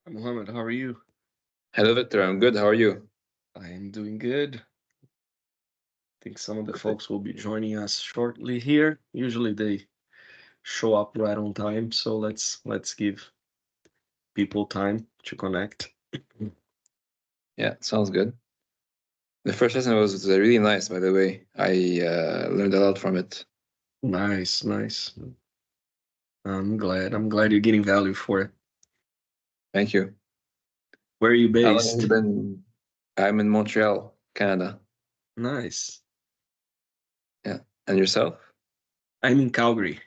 Mohammed, how are you? Hello, Victor. I'm good. How are you? I am doing good. I think some of the Perfect. folks will be joining us shortly here. Usually they show up right on time, so let's give people time to connect. Yeah, sounds good. The first lesson was really nice, by the way. I learned a lot from it. Nice, nice. I'm glad. I'm glad you're getting value for it. Thank you. Where are you How long have you based? been? I'm in Montreal, Canada. Nice. Yeah. And yourself? I'm in Calgary.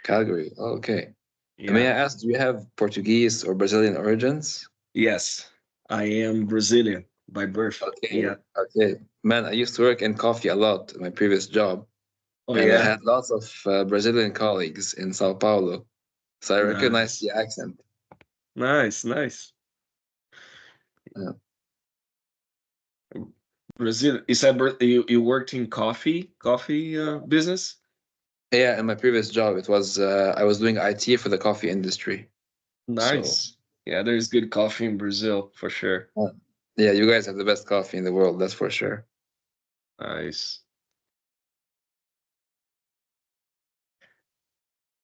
Calgary. Oh, okay. And may Yeah. I ask, do you have Portuguese or Brazilian origins? Yes. I am Brazilian by birth. Okay. Yeah. Okay. Man, I used to work in coffee a lot in my previous job, Oh and I yeah. had lots of Brazilian colleagues in Sao Paulo. So I recognized Nice. the accent. Nice, nice. Yeah. Brazil. You said you worked in coffee business? Yeah, in my previous job, it was I was doing IT for the coffee industry. So, Nice. Yeah, there's good coffee in Brazil for sure. uh, yeah, you guys have the best coffee in the world, that's for sure. Nice.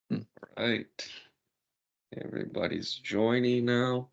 Hmm. Right. Everybody's joining now.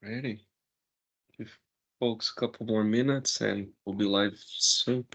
Ready. Give folks a couple more minutes and we'll be live soon.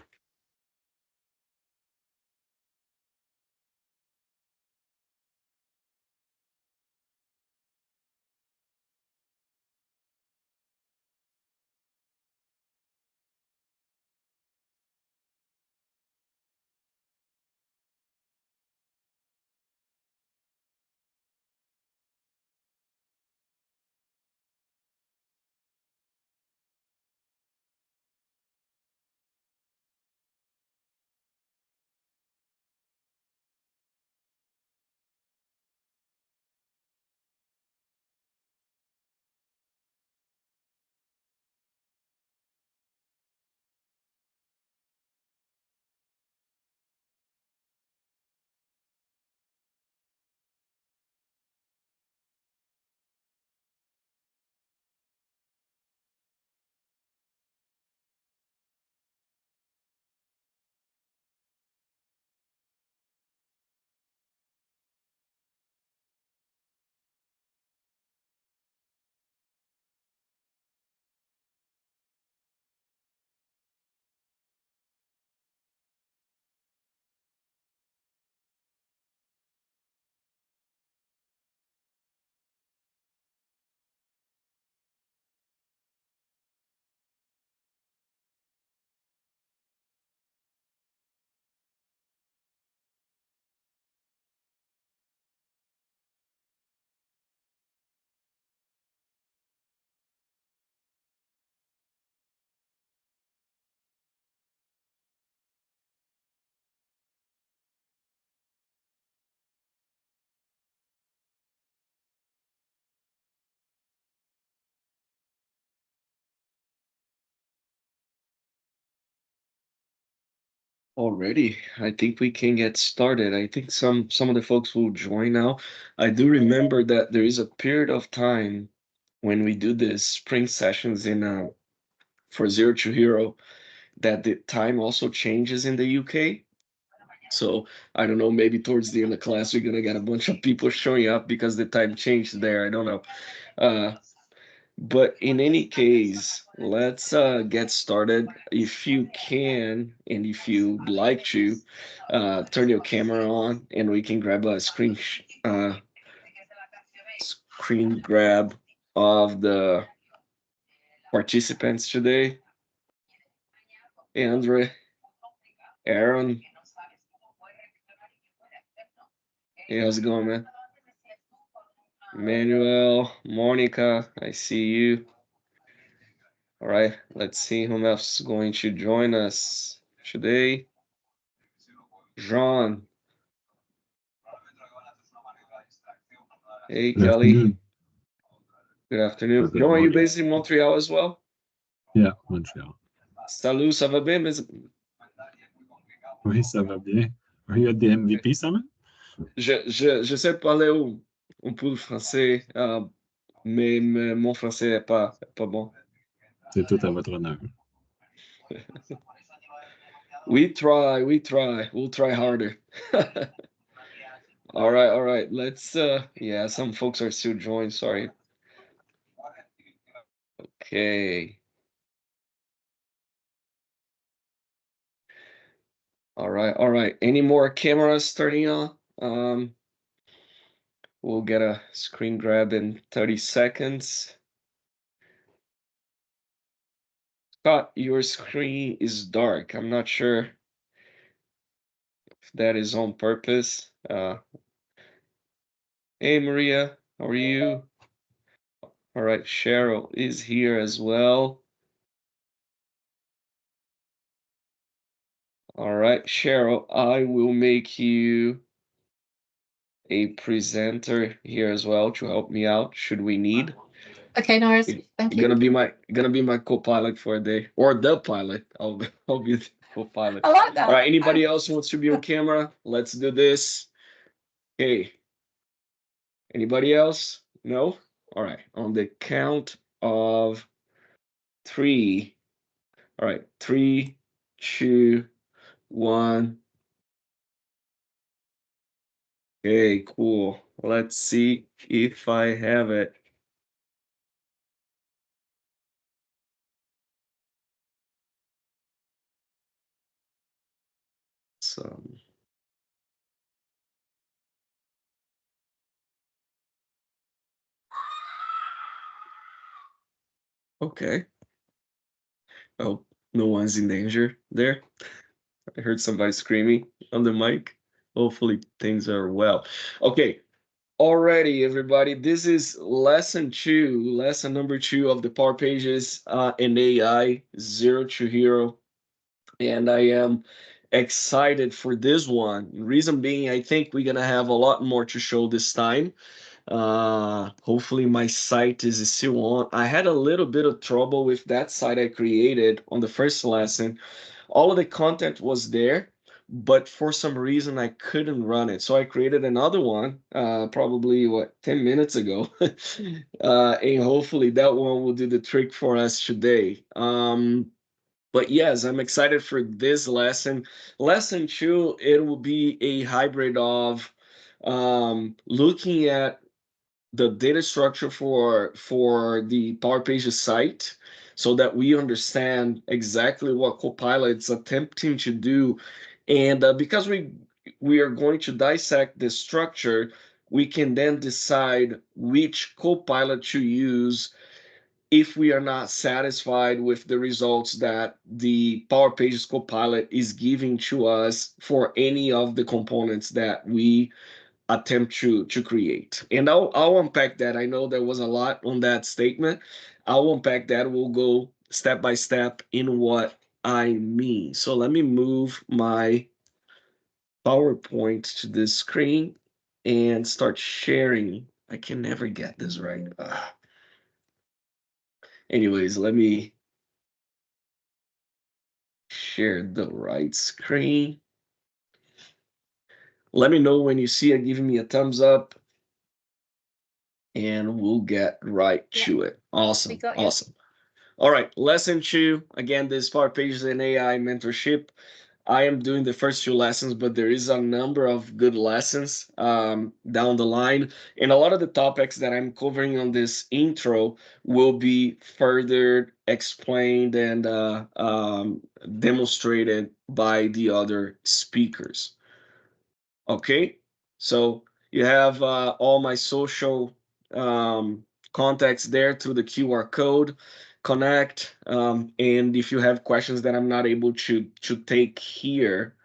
Already, I think we can get started. I think some of the folks will join now. I do remember that there is a period of time when we do the spring sessions in for Zero to Hero that the time also changes in the UK. So I don't know, maybe towards the end of class we're gonna get a bunch of people showing up because the time changed there. I don't know. Uh, But in any case, let's get started. If you can, and if you'd like to, turn your camera on, and we can grab a screen grab of the participants today. Hey, Andre, Aaron, hey, how's it going, man? Manuel, Monica, I see you. All right, let's see who else is going to join us today. John, hey, Good Kelly, afternoon. good afternoon. Or good John, are you morning. based in Montreal as well? Yeah, Montreal. Salut, ça va bien? Oui, ça va bien. Are you at the MVP Summit? Je sais parler un peu de français, mais mon français n'est pas bon. C'est tout à votre honneur. We try, we'll try harder. All right. Let's yeah, some folks are still joined, sorry. Okay. All right. Any more cameras turning on? We'll get a screen grab in 30 seconds. Scott, your screen is dark. I'm not sure if that is on purpose. Hey, Maria, how are you? All right, Cheryl is here as well. All right, Cheryl, I will make you a presenter here as well to help me out should we need. Okay, Norris, thank you. Gonna be my co-pilot for a day, or the pilot. I'll be the co-pilot. I like that. All right, anybody else who wants to be on camera? Let's do this. Hey, anybody else? No? All right, on the count of three. All right, 3, 2, 1. Okay, cool. Let's see if I have it. So, okay. Oh, no one's in danger there. I heard somebody screaming on the mic. Hopefully things are well. Okay. Alrighty, everybody. This is lesson number 2 of the Power Pages and AI Zero to Hero. And I am excited for this one. Reason being, I think we're gonna have a lot more to show this time. Hopefully my site is still on. I had a little bit of trouble with that site I created on the first lesson. All of the content was there, but for some reason I couldn't run it. So I created another one, probably 10 minutes ago. And hopefully that one will do the trick for us today. But yes, I'm excited for this lesson. Lesson 2, it will be a hybrid of looking at the data structure for the Power Pages site so that we understand exactly what Copilot's attempting to do. And because we are going to dissect the structure, we can then decide which Copilot to use if we are not satisfied with the results that the Power Pages Copilot is giving to us for any of the components that we attempt to create. And I'll unpack that. I know there was a lot on that statement. I'll unpack that. We'll go step by step in what I mean. So let me move my PowerPoint to this screen and start sharing. I can never get this right. Anyways, let me share the right screen. Let me know when you see it, giving me a thumbs up, and we'll get right to it. Awesome. Awesome. All right, lesson 2. Again, this Power Pages and AI mentorship. I am doing the first two lessons, but there is a number of good lessons down the line. And a lot of the topics that I'm covering on this intro will be further explained and demonstrated by the other speakers. Okay, so you have all my social contacts there through the QR code. Connect, and if you have questions that I'm not able to take here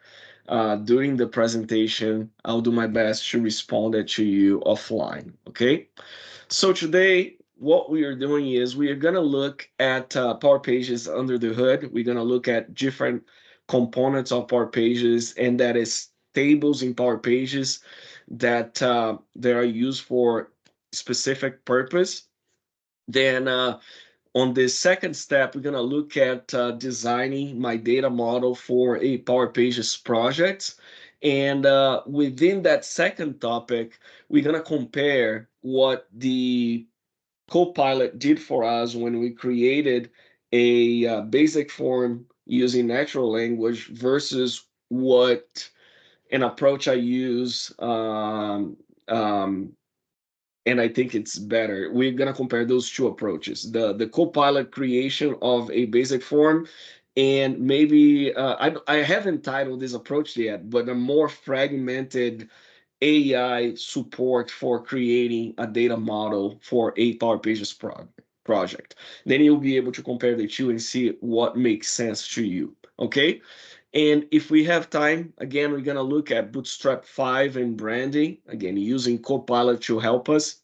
during the presentation, I'll do my best to respond it to you offline. Okay. So today, what we are doing is we are going to look at Power Pages under the hood. We're going to look at different components of Power Pages, and that is tables in Power Pages that are used for specific purpose. Then on the second step, we're going to look at designing my data model for a Power Pages project. And within that second topic, we're going to compare what the Copilot did for us when we created a basic form using natural language versus what an approach I use and I think it's better. We're gonna compare those two approaches: the Copilot creation of a basic form, and maybe I haven't titled this approach yet, but a more fragmented AI support for creating a data model for a Power Pages project. Then you'll be able to compare the two and see what makes sense to you. Okay. And if we have time, again, we're going to look at Bootstrap 5 and branding, again, using Copilot to help us,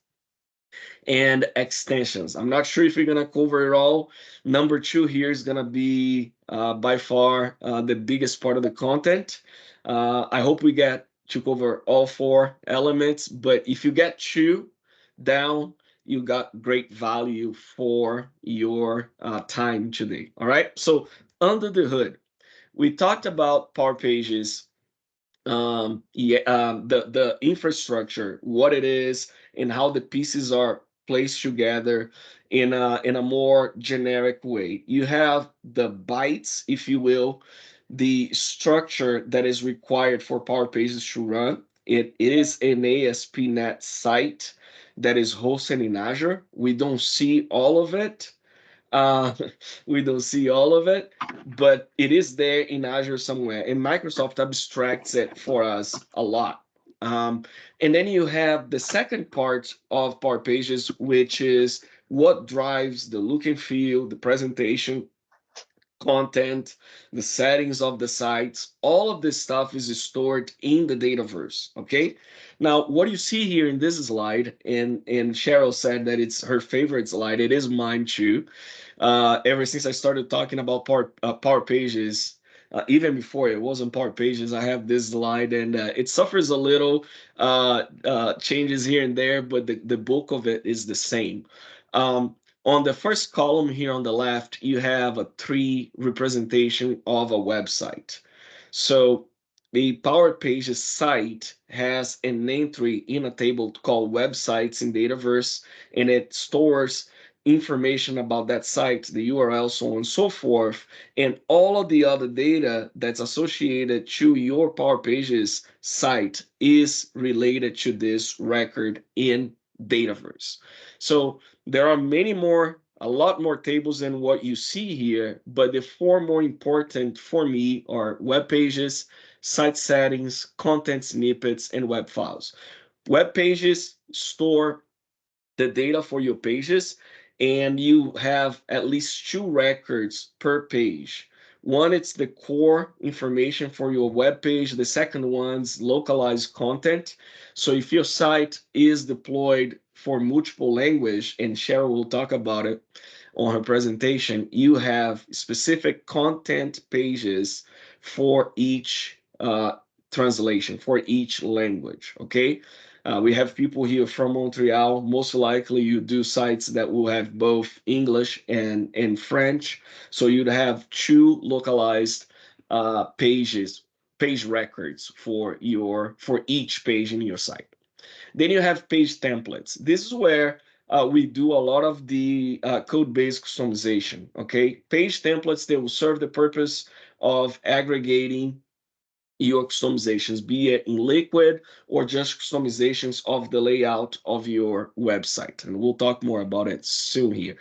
and extensions. I'm not sure if we're going to cover it all. Number two here is going to be by far the biggest part of the content. I hope we get to cover all four elements, but if you get two down, you got great value for your time today. All right. So under the hood, we talked about Power Pages, the infrastructure, what it is, and how the pieces are placed together in a more generic way. You have the bytes, if you will, the structure that is required for Power Pages to run. It is an ASP.NET site that is hosted in Azure. We don't see all of it. Uh, we don't see all of it, but it is there in Azure somewhere, and Microsoft abstracts it for us a lot. Um, and then you have the second part of Power Pages, which is what drives the look and feel, the presentation, content, the settings of the sites. All of this stuff is stored in the Dataverse. Okay. Now, what you see here in this slide, and Cheryl said that it's her favorite slide. It is mine too. Ever since I started talking about Power Pages, even before it wasn't Power Pages, I have this slide, and it suffers a little changes here and there, but the bulk of it is the same. Um, on the first column here on the left, you have a tree representation of a website. So the Power Pages site has an entry in a table called websites in Dataverse, and it stores information about that site, the URL, so on and so forth, and all of the other data that's associated to your Power Pages site is related to this record in Dataverse. So there are a lot more tables than what you see here, but the four more important for me are web pages, site settings, content snippets, and web files. Web pages store the data for your pages, and you have at least two records per page. One, it's the core information for your web page. The second one's localized content. So if your site is deployed for multiple language, and Cheryl will talk about it on her presentation, you have specific content pages for each translation, for each language. Okay. We have people here from Montreal. Most likely, you do sites that will have both English and French. So you'd have two localized page records for each page in your site. Then you have page templates. This is where we do a lot of the code-based customization. Okay, page templates, they will serve the purpose of aggregating your customizations, be it in Liquid or just customizations of the layout of your website. And we'll talk more about it soon here.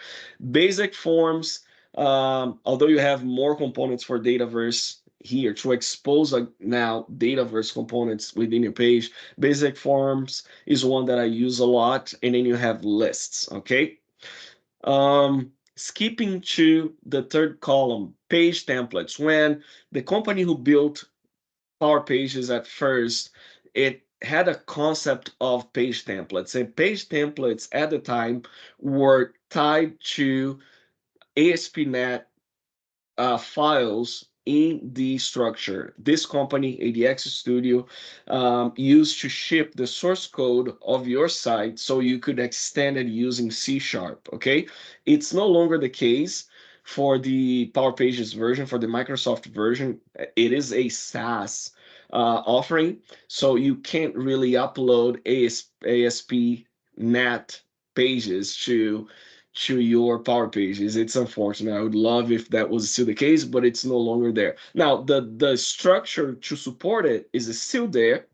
Basic forms, although you have more components for Dataverse here to expose now Dataverse components within your page, basic forms is one that I use a lot. And then you have lists, okay? Skipping to the third column, page templates. When the company who built Power Pages at first, it had a concept of page templates, and page templates at the time were tied to ASP.NET files in the structure. This company, ADX Studio, used to ship the source code of your site so you could extend it using C#. Okay, it's no longer the case for the Power Pages version, for the Microsoft version. It is a SaaS offering, so you can't really upload ASP.NET pages to your Power Pages. It's unfortunate. I would love if that was still the case, but it's no longer there. Now, the structure to support it is still there.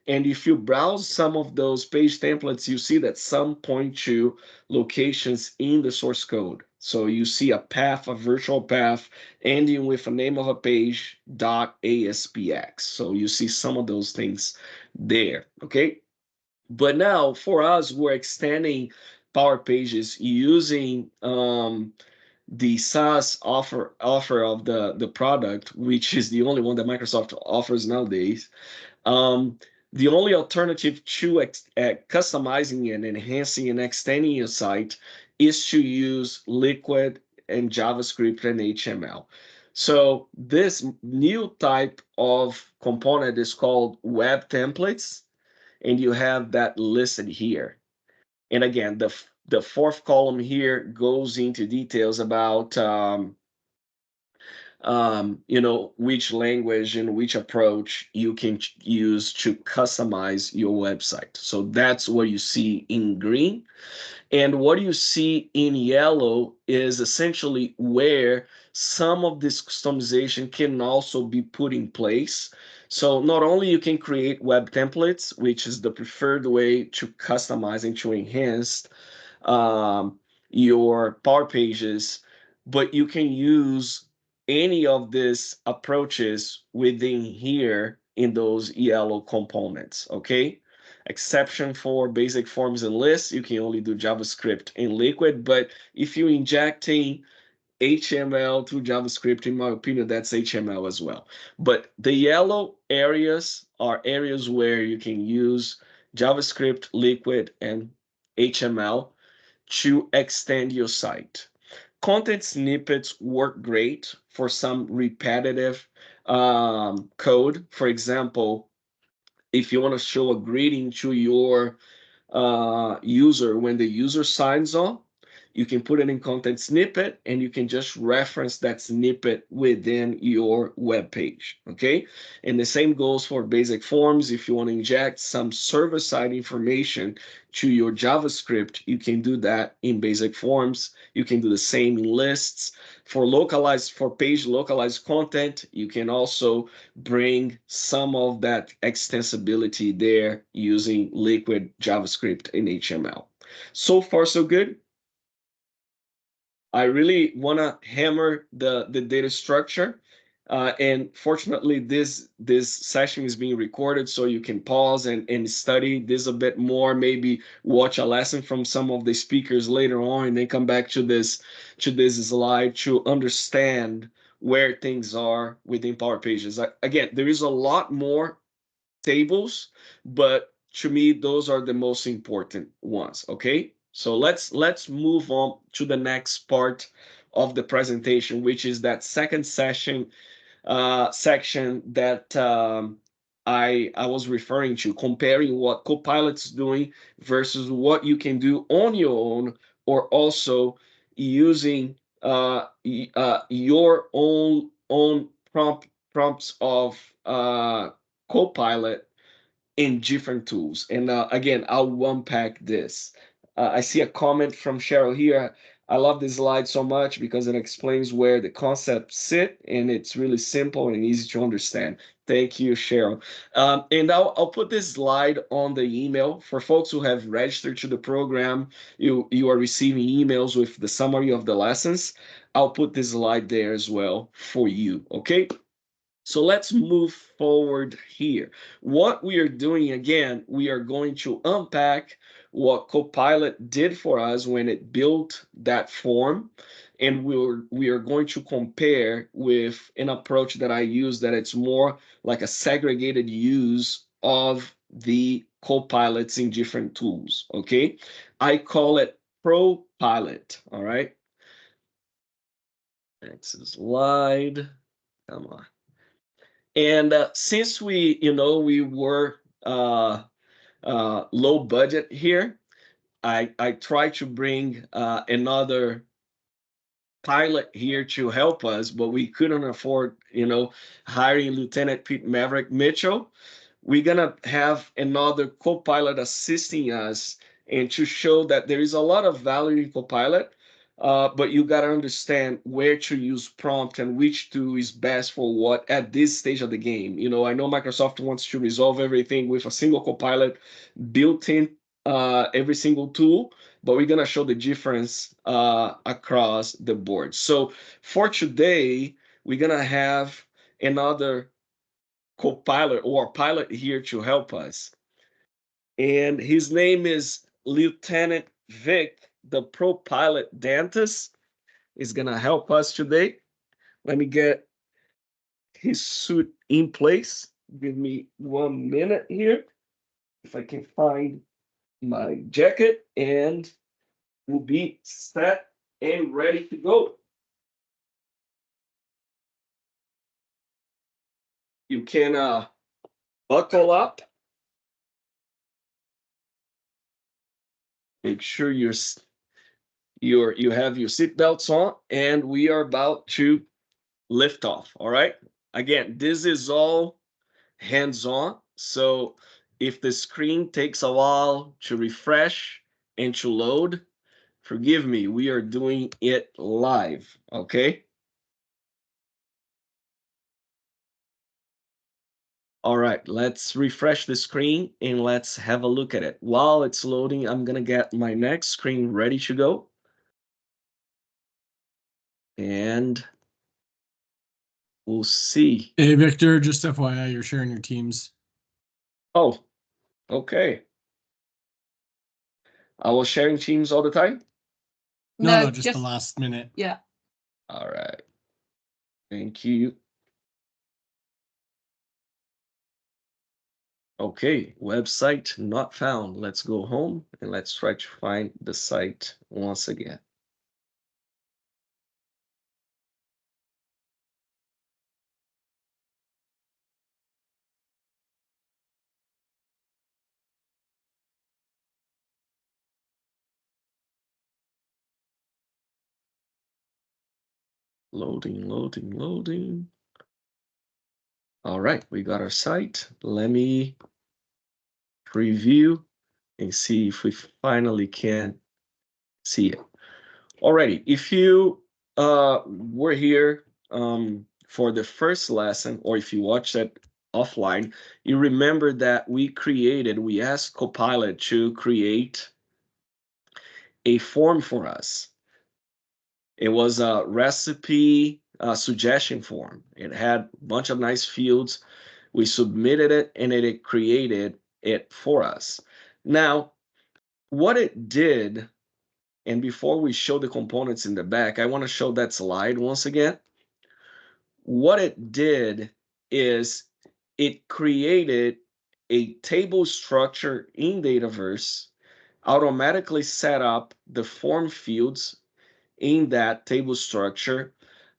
And if you browse some of those page templates, you see that some point to locations in the source code. So you see a path, a virtual path, ending with a name of a page .aspx. So you see some of those things there, okay? But now for us, we're extending Power Pages using the SaaS offer of the product, which is the only one that Microsoft offers nowadays. Um, the only alternative to customizing and enhancing and extending your site is to use Liquid and JavaScript and HTML. So this new type of component is called web templates, and you have that listed here. And again, the fourth column here goes into details about which language and which approach you can use to customize your website. So that's what you see in green. And what you see in yellow is essentially where some of this customization can also be put in place. So not only you can create web templates, which is the preferred way to customize and to enhance um, your Power Pages, but you can use any of these approaches within here in those yellow components, okay? Exception for basic forms and lists, you can only do JavaScript in Liquid, but if you're injecting HTML through JavaScript, in my opinion, that's HTML as well. But the yellow areas are areas where you can use JavaScript, Liquid, and HTML to extend your site. Content snippets work great for some repetitive code. For example, if you want to show a greeting to your user when the user signs on, you can put it in content snippet and you can just reference that snippet within your web page. Okay, and the same goes for basic forms. If you want to inject some server-side information to your JavaScript, you can do that in basic forms. You can do the same in lists. For page localized content, you can also bring some of that extensibility there using Liquid, JavaScript, and HTML. So far, so good. I really want to hammer the data structure. And fortunately, this session is being recorded, so you can pause and study this a bit more, maybe watch a lesson from some of the speakers later on, and then come back to this slide to understand where things are within Power Pages. Again, there is a lot more tables, but to me, those are the most important ones, okay? So let's move on to the next part of the presentation, which is that second section section that I was referring to, comparing what Copilot's doing versus what you can do on your own, or also using your own prompts of Copilot in different tools. And again, I'll unpack this. I see a comment from Cheryl here. I love this slide so much because it explains where the concepts sit, and it's really simple and easy to understand. Thank you, Cheryl. And I'll put this slide on the email for folks who have registered to the program. You are receiving emails with the summary of the lessons. I'll put this slide there as well for you, okay? So let's move forward here. What we are doing, again, we are going to unpack what Copilot did for us when it built that form, and we are going to compare with an approach that I use that it's more like a segregated use of the Copilots in different tools, okay? I call it ProPilot, all right? Next slide. Come on. And since we were low budget here, I tried to bring another pilot here to help us, but we couldn't afford, hiring Lieutenant Pete Maverick Mitchell. We're gonna have another co-pilot assisting us, and to show that there is a lot of value in Copilot, but you got to understand where to use prompt and which tool is best for what at this stage of the game. I know Microsoft wants to resolve everything with a single Copilot built in every single tool, but we're going to show the difference across the board. So for today, we're going to have another co-pilot or pilot here to help us. And his name is Lieutenant Vic, the ProPilot Dantas, is going to help us today. Let me get his suit in place. Give me 1 minute here. If I can find my jacket, and we'll be set and ready to go. You can buckle up. Make sure you have your seatbelts on, and we are about to lift off. All right. Again, this is all hands-on. So if the screen takes a while to refresh and to load, forgive me, we are doing it live, okay? All right, let's refresh the screen and let's have a look at it. While it's loading, I'm gonna get my next screen ready to go. And we'll see. Hey, Victor, just FYI, you're sharing your teams. Oh, okay. I was sharing teams all the time? No, just the last minute. Yeah. All right. Thank you. Okay, website not found. Let's go home and let's try to find the site once again. Loading, loading, loading. All right, we got our site. Let me preview and see if we finally can see it. Alrighty, if you were here for the first lesson, or if you watched it offline, you remember that we asked Copilot to create a form for us. It was a recipe suggestion form. It had a bunch of nice fields. We submitted it, and it created it for us. Now, what it did, and before we show the components in the back, I want to show that slide once again. What it did is it created a table structure in Dataverse, automatically set up the form fields in that table structure.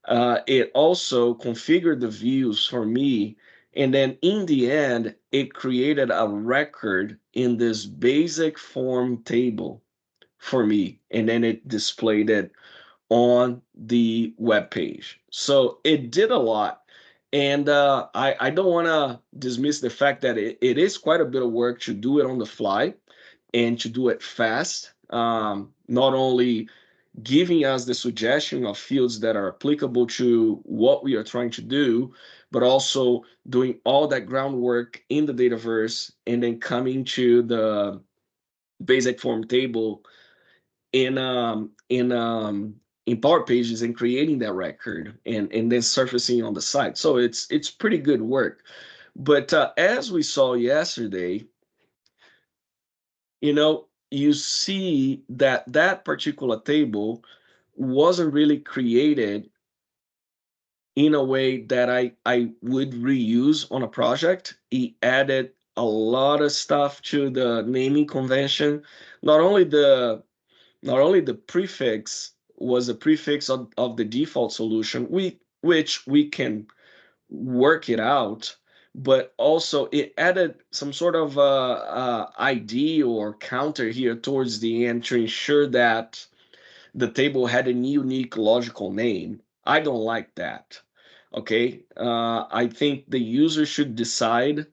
It also configured the views for me. And then in the end, it created a record in this basic form table for me. And then it displayed it on the web page. So it did a lot. And I don't want to dismiss the fact that it is quite a bit of work to do it on the fly and to do it fast. not only giving us the suggestion of fields that are applicable to what we are trying to do, but also doing all that groundwork in the Dataverse and then coming to the basic form table in Power Pages and creating that record and then surfacing on the site. So it's pretty good work. But as we saw yesterday, you see that that particular table wasn't really created in a way that I would reuse on a project. It added a lot of stuff to the naming convention. Not only the prefix was a prefix of the default solution, which we can work it out, but also it added some sort of ID or counter here towards the end to ensure that the table had a unique logical name. I don't like that. Okay, I think the user should decide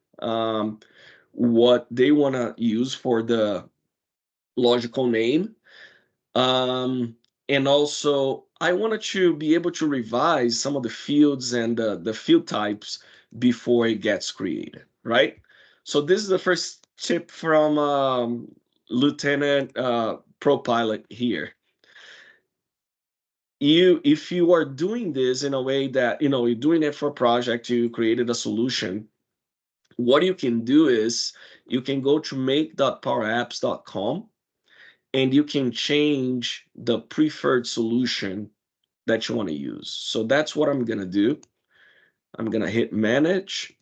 what they want to use for the logical name. And also, I wanted to be able to revise some of the fields and the field types before it gets created, right? So this is the first tip from Lieutenant ProPilot here. If you are doing this in a way that you're doing it for a project, you created a solution, what you can do is you can go to make.powerapps.com and you can change the preferred solution that you want to use. So that's what I'm going to do. I'm going to hit manage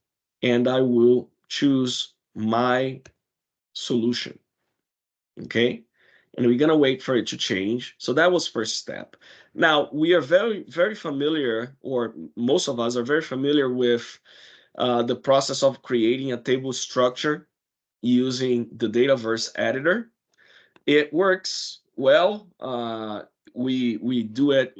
and I will choose my solution. Okay. And we're going to wait for it to change. So that was first step. Now we are very, very familiar, or most of us are very familiar with the process of creating a table structure using the Dataverse editor. It works well. We do it,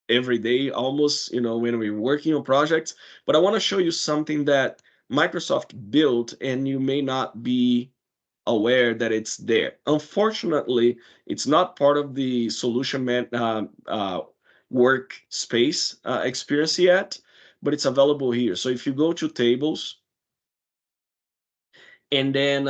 every day almost, when we're working on projects. But I want to show you something that Microsoft built, and you may not be aware that it's there. Unfortunately, it's not part of the solution workspace experience yet, but it's available here. So if you go to tables, and then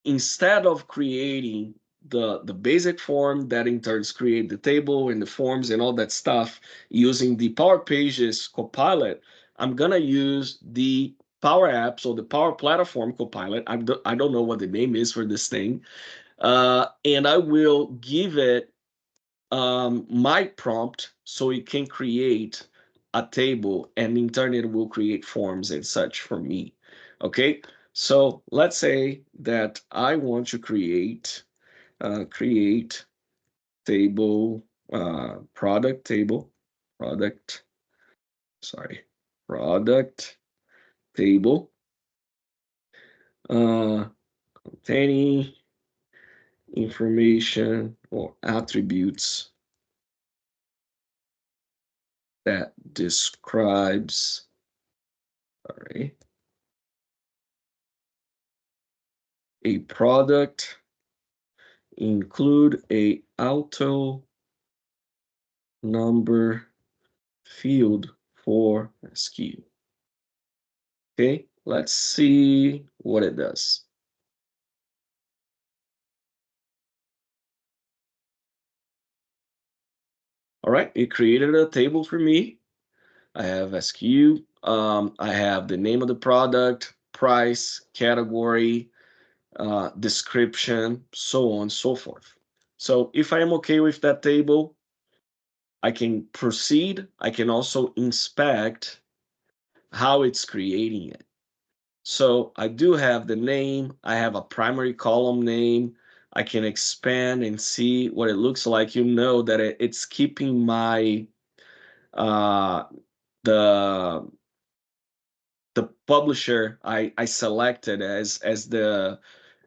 instead of creating the basic form that in turns create the table and the forms and all that stuff using the Power Pages Copilot, I'm gonna use the Power Apps or the Power Platform Copilot. I don't know what the name is for this thing, and I will give it my prompt so it can create a table, and in turn it will create forms and such for me. Okay, so let's say that I want to create table, product table, product table containing information or attributes that describes a product, include a auto number field for SKU. Okay, let's see what it does. All right, it created a table for me. I have SKU, I have the name of the product, price, category, description, so on and so forth. So if I am okay with that table, I can proceed. I can also inspect how it's creating it. So I do have the name. I have a primary column name. I can expand and see what it looks like. You know that it's keeping my the publisher I selected as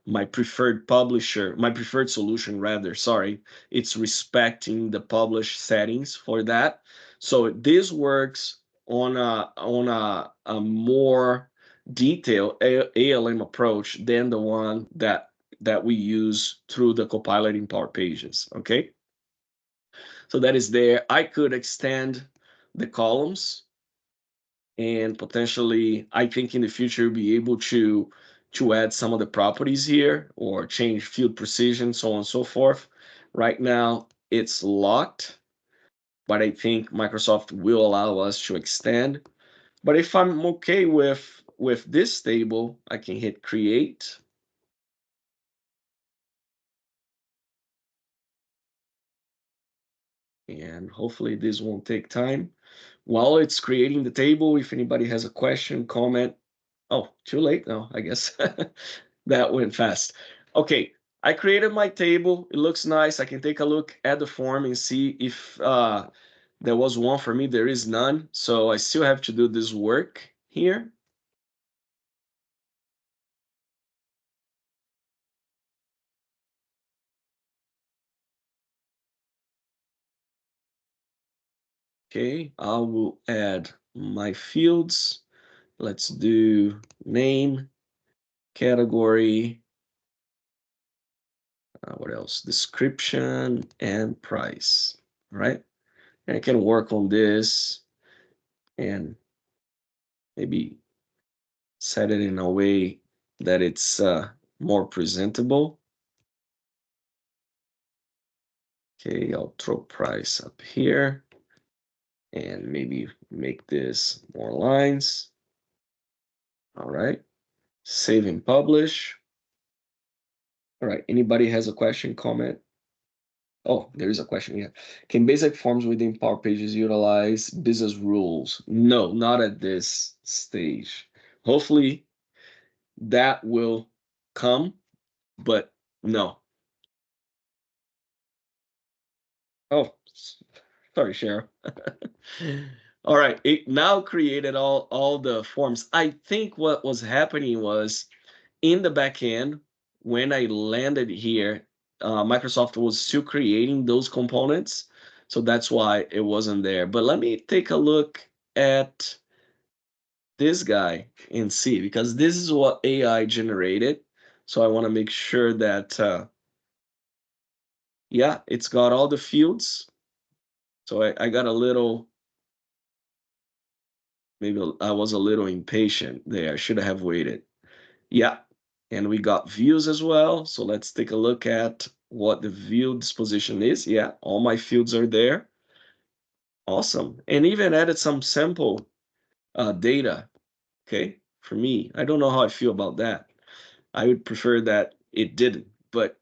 my preferred publisher, my preferred solution rather, sorry. It's respecting the publish settings for that. So this works on a more detailed ALM approach than the one that that we use through the Copilot in Power Pages, okay? So that is there. I could extend the columns, and potentially, I think in the future, be able to add some of the properties here or change field precision, so on and so forth. Right now, it's locked, but I think Microsoft will allow us to extend. But if I'm okay with this table, I can hit create. And hopefully this won't take time. While it's creating the table, if anybody has a question, comment. Oh, too late now, I guess. That went fast. Okay, I created my table. It looks nice. I can take a look at the form and see if there was one for me. There is none. So I still have to do this work here. Okay, I will add my fields. Let's do name, category, what else? Description and price, right? And I can work on this and maybe set it in a way that it's more presentable. Okay, I'll throw price up here and maybe make this more lines. All right, save and publish. All right, anybody has a question, comment? Oh, there is a question here. Can basic forms within Power Pages utilize business rules? No, not at this stage. Hopefully that will come, but no. Oh, sorry, Cheryl. All right, it now created all the forms. I think what was happening was in the back end, when I landed here, Microsoft was still creating those components. So that's why it wasn't there. But let me take a look at this guy and see, because this is what AI generated. So I want to make sure that, yeah, it's got all the fields. So I got a little, maybe I was a little impatient there. I should have waited. Yeah, and we got views as well. So let's take a look at what the view disposition is. Yeah, all my fields are there. Awesome. And even added some sample data, okay, for me. I don't know how I feel about that. I would prefer that it didn't. But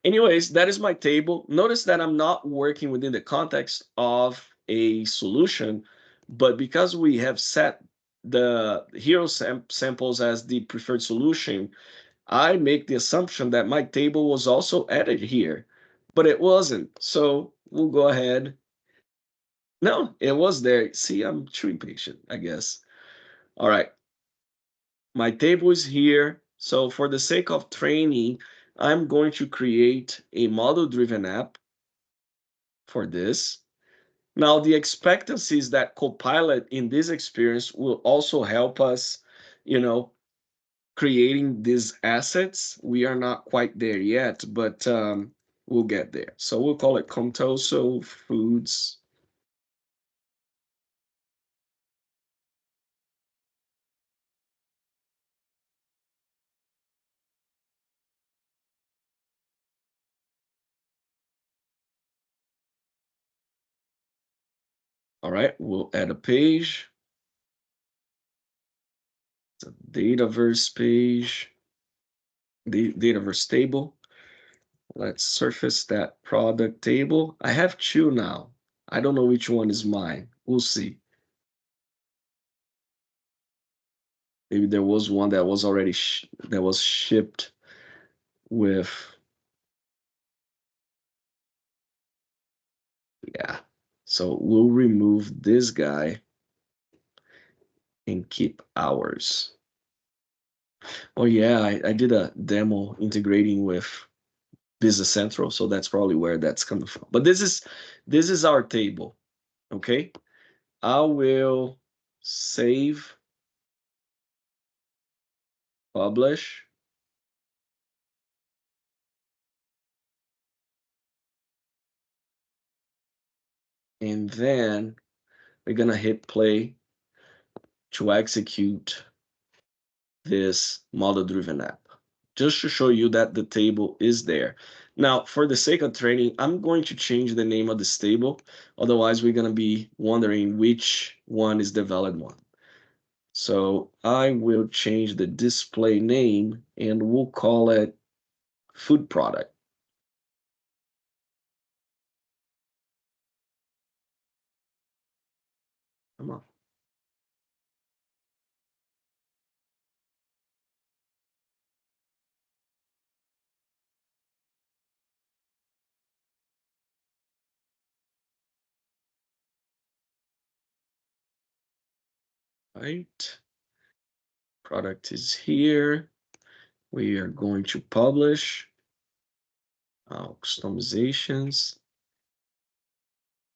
anyways, that is my table. Notice that I'm not working within the context of a solution, but because we have set the hero samples as the preferred solution, I make the assumption that my table was also added here, but it wasn't. So we'll go ahead. No, it was there. See, I'm too impatient, I guess. All right. My table is here. So for the sake of training, I'm going to create a model-driven app for this. Now, the expectancy is that Copilot in this experience will also help us, you know, creating these assets. We are not quite there yet, but we'll get there. So we'll call it Contoso Foods. All right, we'll add a page. It's a Dataverse page, the Dataverse table. Let's surface that product table. I have two now. I don't know which one is mine. We'll see. Maybe there was one that was already that was shipped with. Yeah. So we'll remove this guy and keep ours. Oh yeah, I did a demo integrating with Business Central, so that's probably where that's coming from. But this is our table. Okay. I will save, publish. And then we're gonna hit play to execute this model-driven app, just to show you that the table is there. Now, for the sake of training, I'm going to change the name of this table. Otherwise, we're gonna be wondering which one is the valid one. So I will change the display name and we'll call it food product. Come on. Right. Product is here. We are going to publish customizations.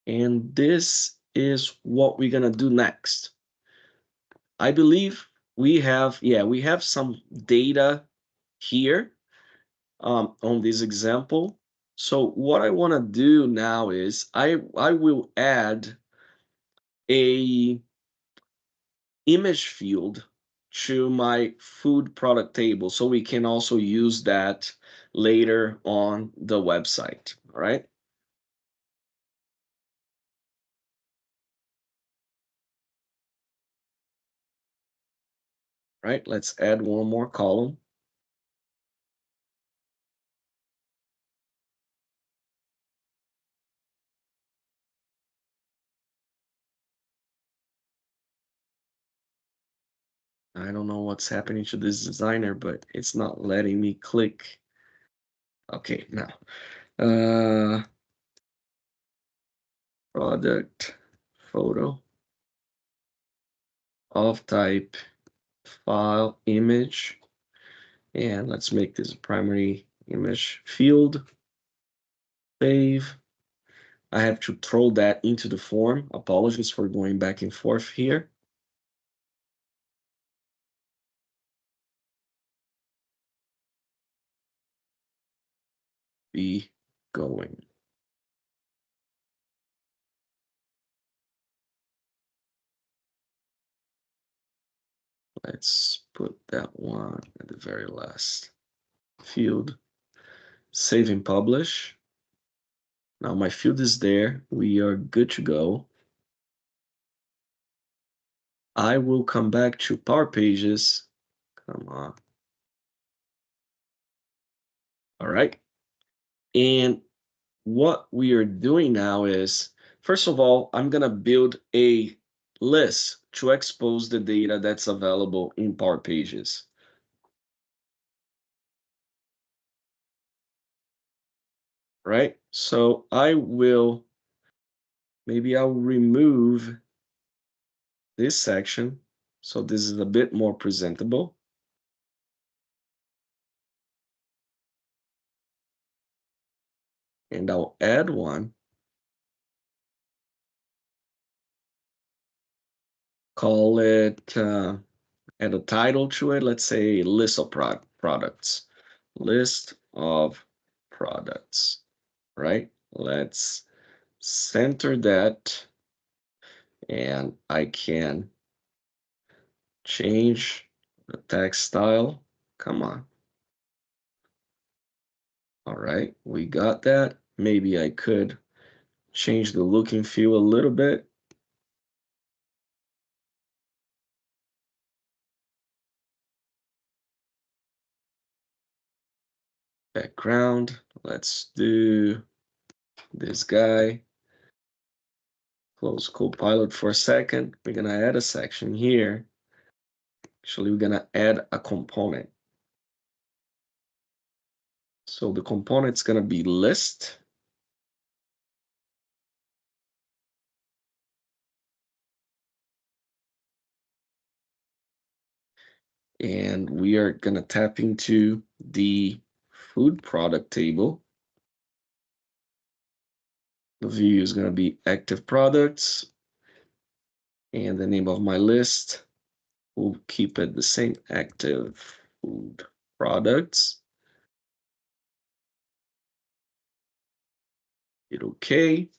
And this is what we're gonna do next. I believe we have some data here on this example. So what I want to do now is I will add a image field to my food product table so we can also use that later on the website. All right. Right, let's add one more column. I don't know what's happening to this designer, but it's not letting me click. Okay, now. Product photo of type file image. And let's make this a primary image field. Save. I have to throw that into the form. Apologies for going back and forth here. Be going. Let's put that one at the very last field. Save and publish. Now my field is there. We are good to go. I will come back to Power Pages. Come on. All right. And what we are doing now is, first of all, I'm going to build a list to expose the data that's available in Power Pages. Right? So maybe I'll remove this section. So this is a bit more presentable. And I'll add one. Call it, add a title to it. Let's say list of products. List of products, right? Let's center that. And I can change the text style. Come on. All right, we got that. Maybe I could change the look and feel a little bit. Background, let's do this guy. Close Copilot for a second. We're gonna add a section here. Actually, we're gonna add a component. So the component's gonna be list. And we are gonna tap into the food product table. The view is going to be active products, and the name of my list, we'll keep it the same, active food products. Hit OK.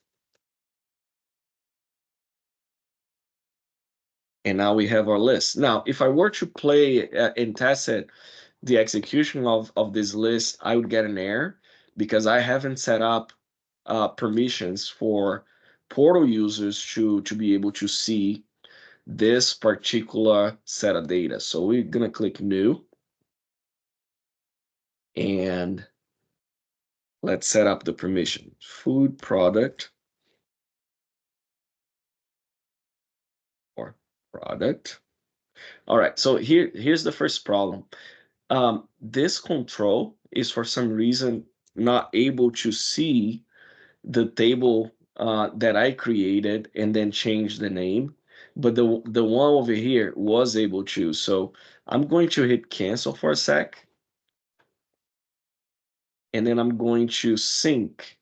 And now we have our list. Now, if I were to play and test it, the execution of this list, I would get an error because I haven't set up permissions for portal users to be able to see this particular set of data. So we're going to click new and let's set up the permission. Food product or product. All right, so here's the first problem. This control is for some reason not able to see the table that I created and then change the name, but the one over here was able to. So I'm going to hit cancel for a sec, and then I'm going to sync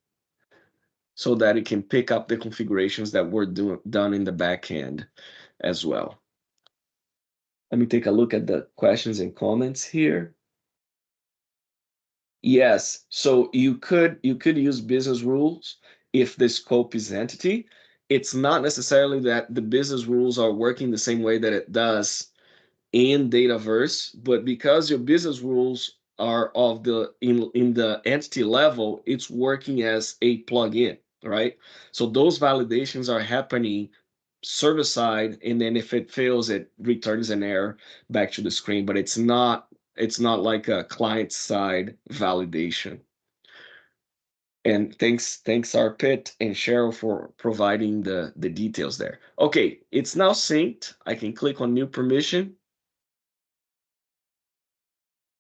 so that it can pick up the configurations that were done in the back end as well. Let me take a look at the questions and comments here. Yes, so you could use business rules if the scope is entity. It's not necessarily that the business rules are working the same way that it does in Dataverse, but because your business rules are of the in the entity level, it's working as a plugin, right? So those validations are happening server side, and then if it fails, it returns an error back to the screen, but it's not like a client side validation. And thanks Arpit and Cheryl for providing the details there. Okay, it's now synced. I can click on new permission,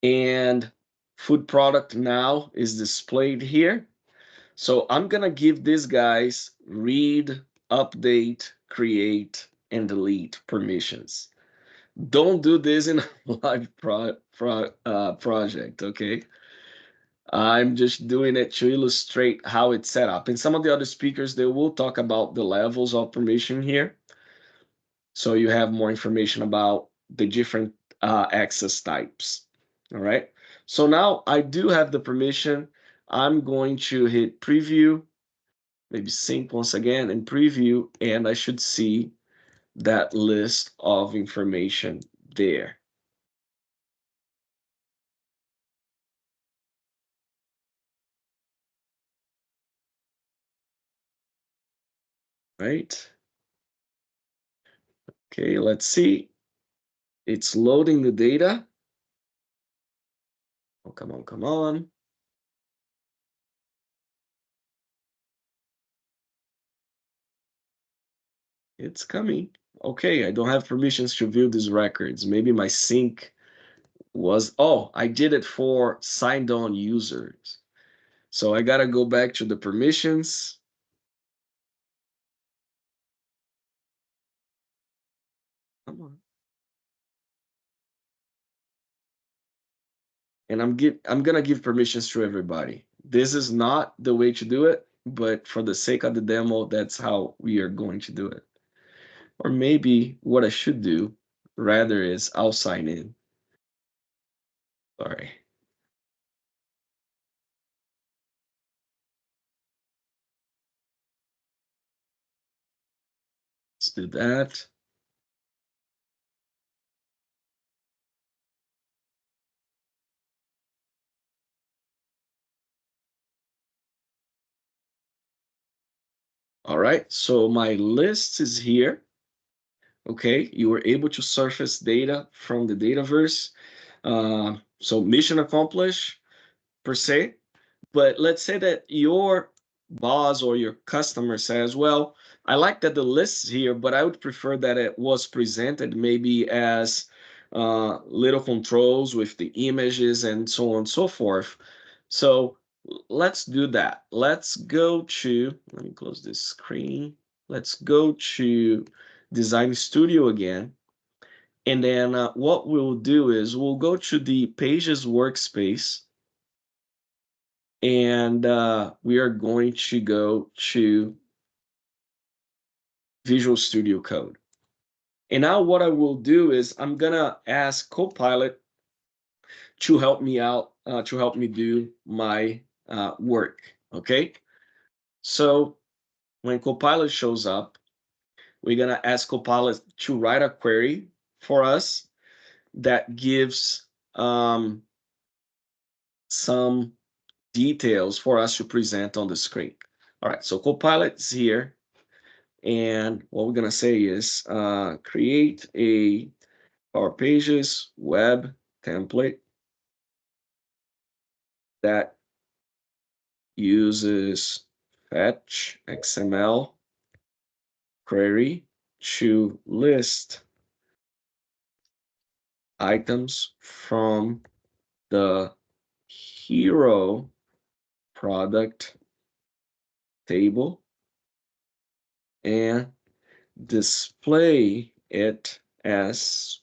and food product now is displayed here. So I'm gonna give these guys read, update, create, and delete permissions. Don't do this in a live project, okay? I'm just doing it to illustrate how it's set up. And some of the other speakers, they will talk about the levels of permission here. So you have more information about the different access types, all right? So now I do have the permission. I'm going to hit preview, maybe sync once again and preview, and I should see that list of information there. Right? Okay, let's see. It's loading the data. Oh, come on, come on. It's coming. Okay, I don't have permissions to view these records. Maybe my sync was, oh, I did it for signed on users. So I gotta go back to the permissions. Come on. And I'm gonna give permissions to everybody. This is not the way to do it, but for the sake of the demo, that's how we are going to do it. Or maybe what I should do rather is I'll sign in. Sorry. Let's do that. All right, so my list is here. Okay, you were able to surface data from the Dataverse. So mission accomplished per se. But let's say that your boss or your customer says, well, I like that the list's here, but I would prefer that it was presented maybe as little controls with the images and so on and so forth. So let's do that. Let's go to, let me close this screen. Let's go to Design Studio again. And then what we'll do is we'll go to the Pages workspace, and we are going to go to Visual Studio Code. And now what I will do is I'm gonna ask Copilot to help me out, to help me do my work, okay? So when Copilot shows up, we're going to ask Copilot to write a query for us that gives some details for us to present on the screen. All right, so Copilot is here. And what we're going to say is create a Power Pages web template that uses fetch XML query to list items from the hero product table and display it as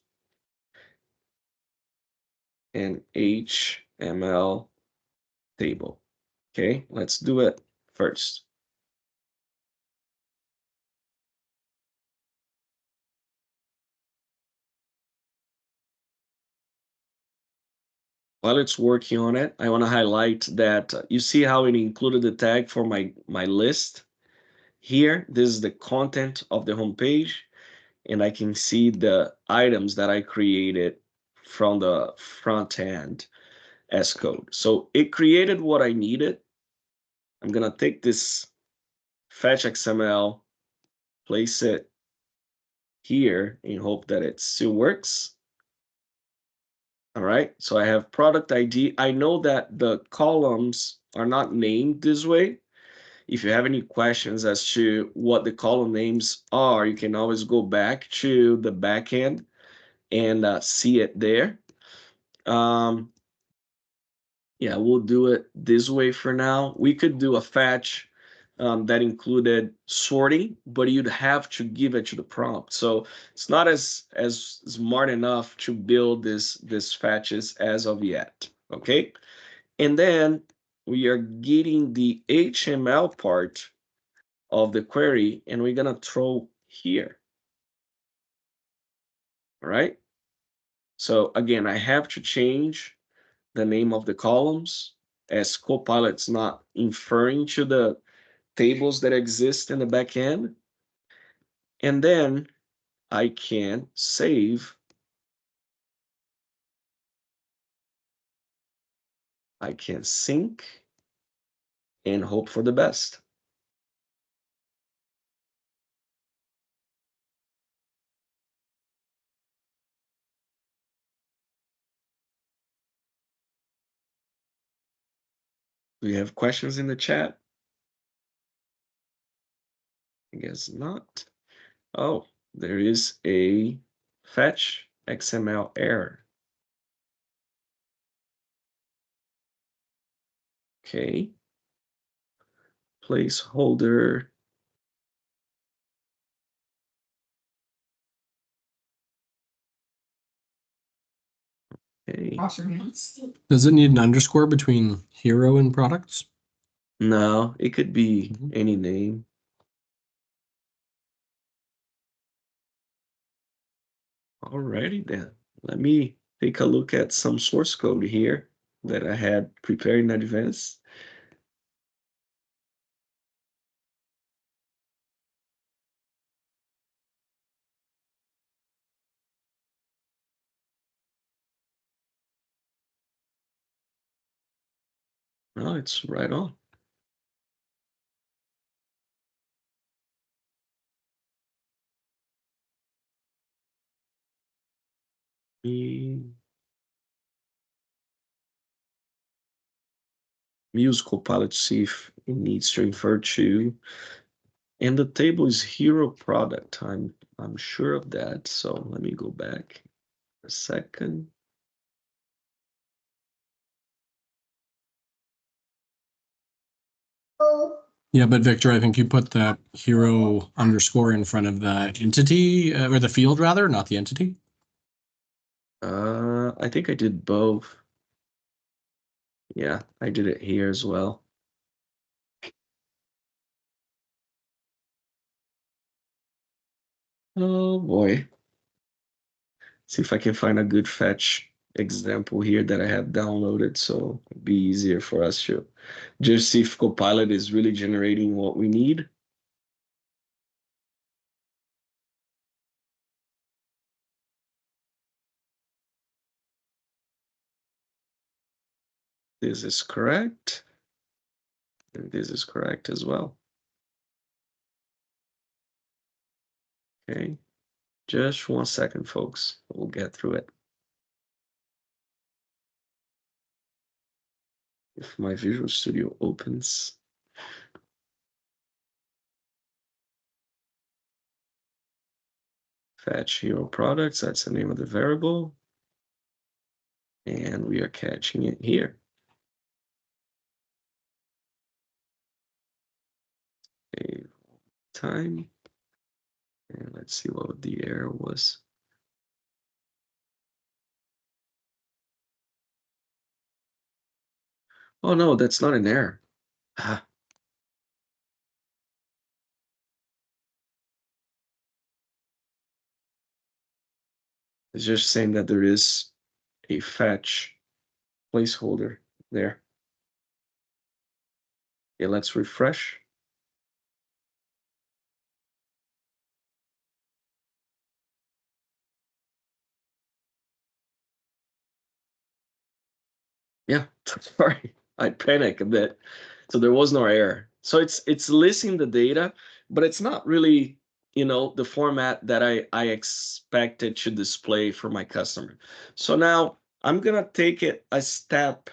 an HTML table. Okay, let's do it first. While it's working on it, I want to highlight that you see how it included the tag for my list. Here, this is the content of the homepage, and I can see the items that I created from the front end as code. So it created what I needed. I'm going to take this fetch XML, place it here in hope that it still works. All right, so I have product ID. I know that the columns are not named this way. If you have any questions as to what the column names are, you can always go back to the backend and see it there. Yeah, we'll do it this way for now. We could do a fetch that included sorting, but you'd have to give it to the prompt. So it's not as smart enough to build this fetches as of yet. Okay, and then we are getting the HTML part of the query, and we're gonna throw here. All right. So again, I have to change the name of the columns as Copilot's not inferring to the tables that exist in the backend. And then I can save. I can sync and hope for the best. Do you have questions in the chat? I guess not. Oh, there is a fetch XML error. Okay. Placeholder. Okay. Does it need an underscore between hero and products? No, it could be any name. Alrighty then. Let me take a look at some source code here that I had prepared in advance. Oh, it's right on. Use Copilot to see if it needs to infer to. And the table is hero product. I'm sure of that. So let me go back a second. Yeah, but Victor, I think you put that hero underscore in front of the entity or the field rather, not the entity. I think I did both. Yeah, I did it here as well. Oh boy. See if I can find a good fetch example here that I have downloaded, so it'd be easier for us to just see if Copilot is really generating what we need. This is correct. And this is correct as well. Okay. Just 1 second, folks. We'll get through it. If my Visual Studio opens. Fetch hero products, that's the name of the variable. And we are catching it here. Save time. And let's see what the error was. Oh no, that's not an error. Ah. It's just saying that there is a fetch placeholder there. Okay, let's refresh. Yeah, sorry, I panicked a bit. So there was no error. So it's listing the data, but it's not really, the format that I expected to display for my customer. So now I'm gonna take it a step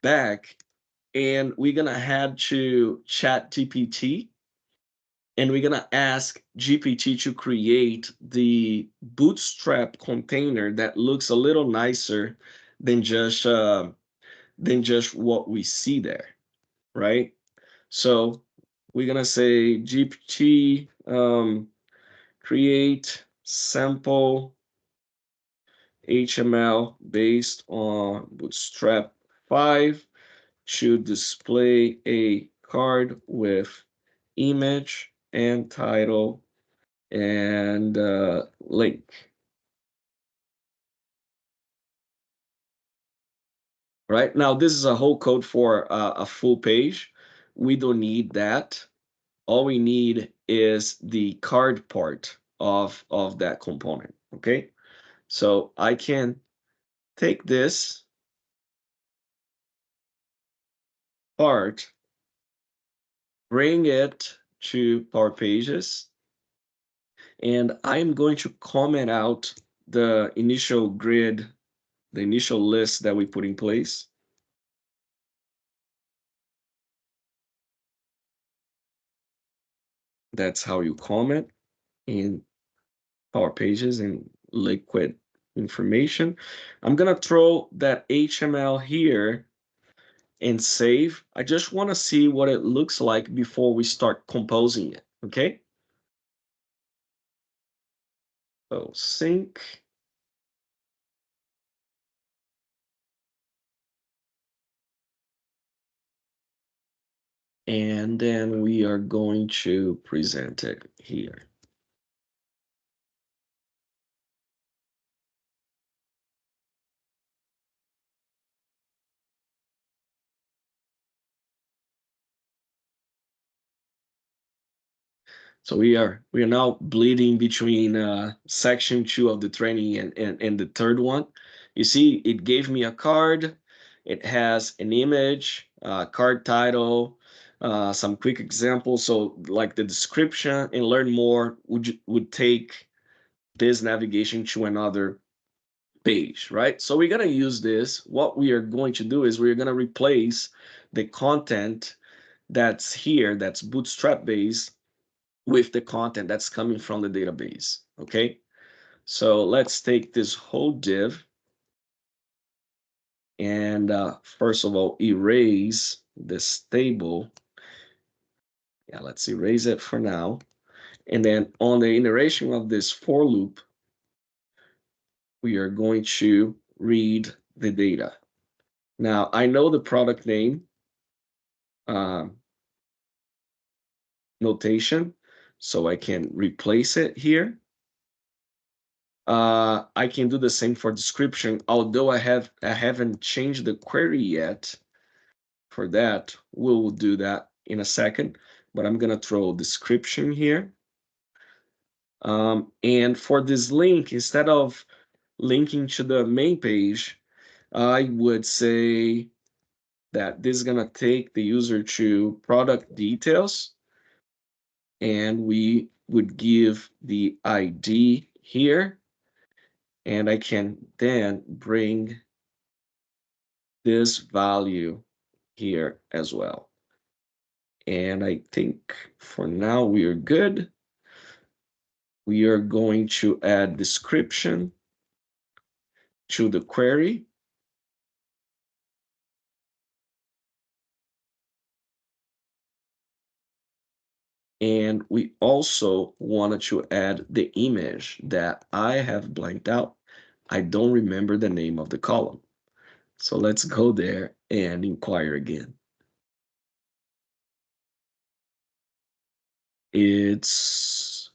back, and we're gonna head to ChatGPT, and we're gonna ask GPT to create the bootstrap container that looks a little nicer than just what we see there, right? So we're gonna say GPT create sample HTML based on Bootstrap 5 to display a card with image and title and link. Right now, this is a whole code for a full page. We don't need that. All we need is the card part of that component. Okay, so I can take this part, bring it to Power Pages, and I'm going to comment out the initial grid, the initial list that we put in place. That's how you comment in Power Pages and liquid information. I'm gonna throw that HTML here and save. I just want to see what it looks like before we start composing it, okay? So sync. And then we are going to present it here. So we are now bleeding between section 2 of the training and the third one. You see, it gave me a card. It has an image, card title, some quick examples. So like the description and learn more would take this navigation to another page, right? So we're going to use this. What we are going to do is we're going to replace the content that's here, that's Bootstrap based, with the content that's coming from the database, okay? So let's take this whole div and first of all, erase this table. Yeah, let's erase it for now. And then on the iteration of this for loop, we are going to read the data. Now, I know the product name notation, so I can replace it here. I can do the same for description, although I haven't changed the query yet. For that, we'll do that in a second, but I'm gonna throw description here. And for this link, instead of linking to the main page, I would say that this is gonna take the user to product details, and we would give the ID here, and I can then bring this value here as well. And I think for now we are good. We are going to add description to the query. And we also wanted to add the image that I have blanked out. I don't remember the name of the column. So let's go there and inquire again. It's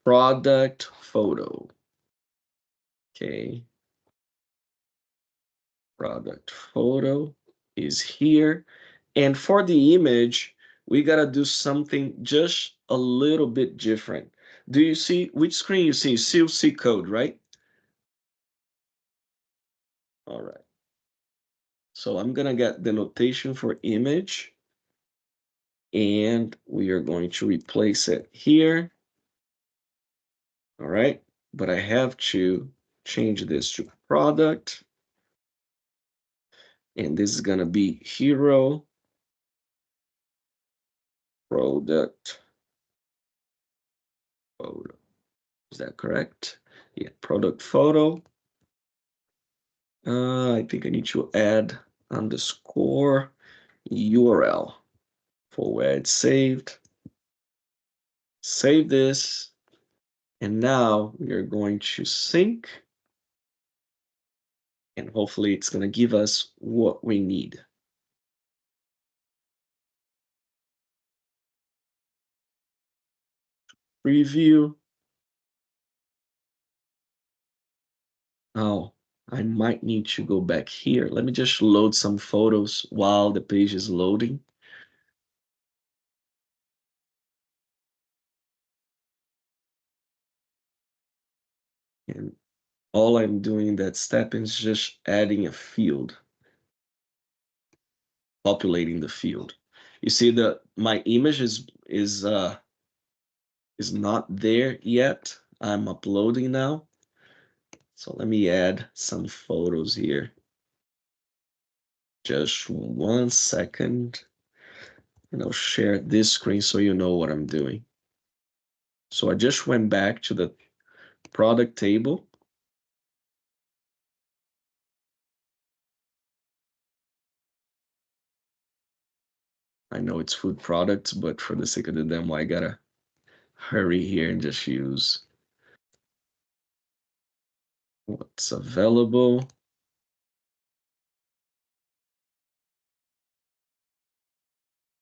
product photo. Okay. Product photo is here. And for the image, we gotta do something just a little bit different. Do you see which screen you see? You see code, right? All right. So I'm gonna get the notation for image, and we are going to replace it here. All right, but I have to change this to product, and this is gonna be hero product photo. Is that correct? Yeah, product photo. I think I need to add underscore URL for where it's saved. Save this, and now we are going to sync, and hopefully it's going to give us what we need. Preview. Oh, I might need to go back here. Let me just load some photos while the page is loading. And all I'm doing in that step is just adding a field, populating the field. You see that my image is not there yet. I'm uploading now. So let me add some photos here. Just 1 second. And I'll share this screen so you know what I'm doing. So I just went back to the product table. I know it's food products, but for the sake of the demo, I gotta hurry here and just use what's available.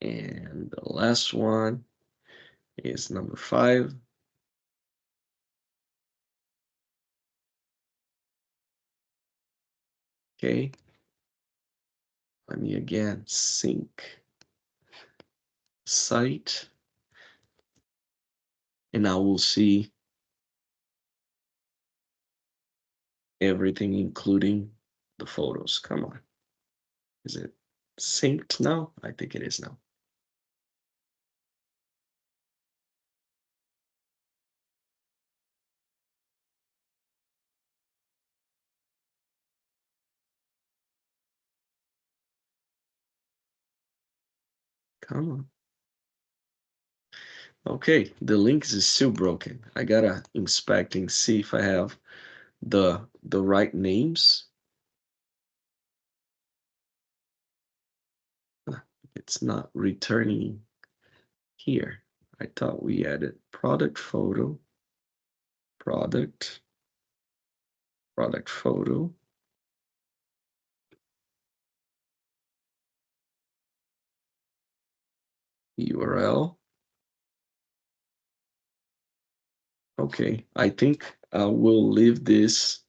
And the last one is number 5. Okay. Let me again sync site. And now we'll see everything, including the photos. Come on. Is it synced now? I think it is now. Come on. Okay, the link is still broken. I gotta inspect and see if I have the right names. It's not returning here. I thought we added product photo, product photo, URL. Okay, I think we'll leave this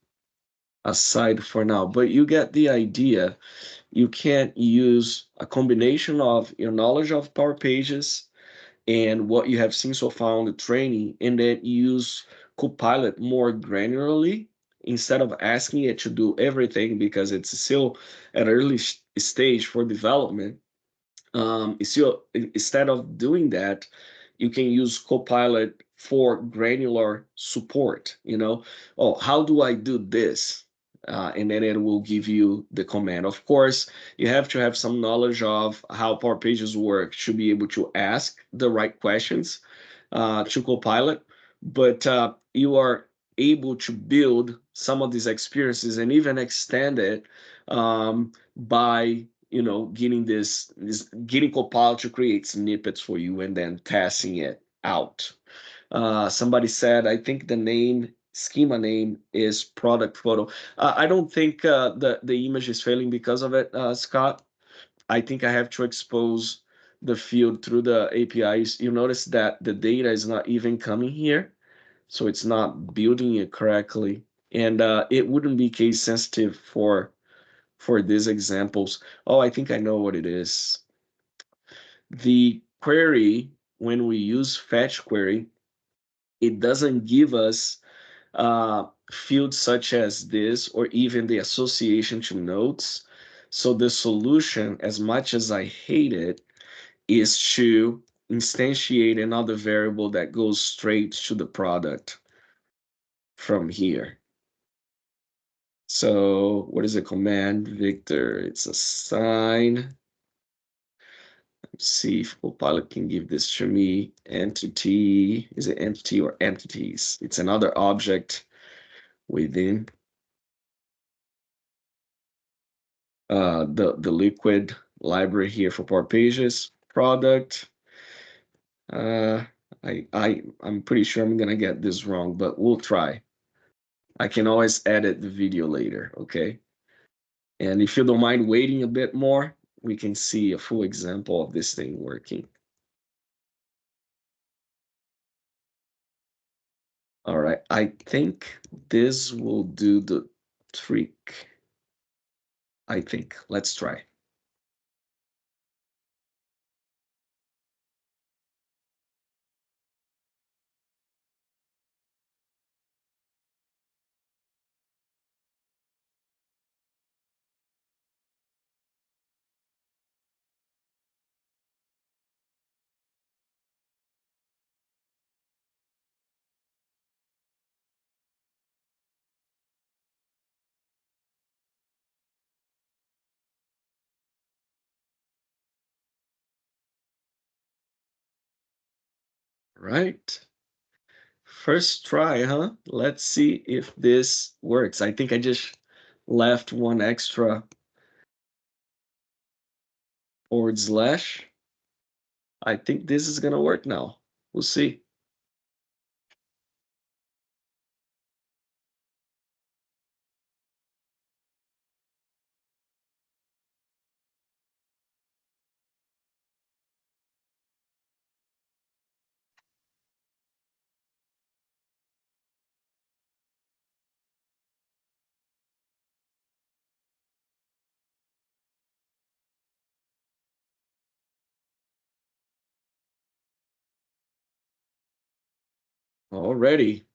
aside for now, but you get the idea. You can't use a combination of your knowledge of Power Pages and what you have seen so far on the training, and then use Copilot more granularly instead of asking it to do everything because it's still at an early stage for development, instead of doing that, you can use Copilot for granular support. Oh, how do I do this? And then it will give you the command. Of course, you have to have some knowledge of how Power Pages work to be able to ask the right questions to Copilot, but you are able to build some of these experiences and even extend it by getting getting Copilot to create snippets for you and then testing it out. Somebody said, I think the schema name is product photo. I don't think the image is failing because of it, Scott. I think I have to expose the field through the APIs. You notice that the data is not even coming here, so it's not building it correctly, and it wouldn't be case sensitive for these examples. Oh, I think I know what it is. The query, when we use fetch query, it doesn't give us fields such as this or even the association to nodes. So the solution, as much as I hate it, is to instantiate another variable that goes straight to the product from here. So what is the command, Victor? It's assign. Let's see if Copilot can give this to me. Entity, is it entity or entities? It's another object within the liquid library here for Power Pages product. I'm pretty sure I'm gonna get this wrong, but we'll try. I can always edit the video later, okay? And if you don't mind waiting a bit more, we can see a full example of this thing working. All right, I think this will do the trick. I think. Let's try. Right. First try, huh? Let's see if this works. I think I just left one extra forward slash. I think this is gonna work now. We'll see. Already.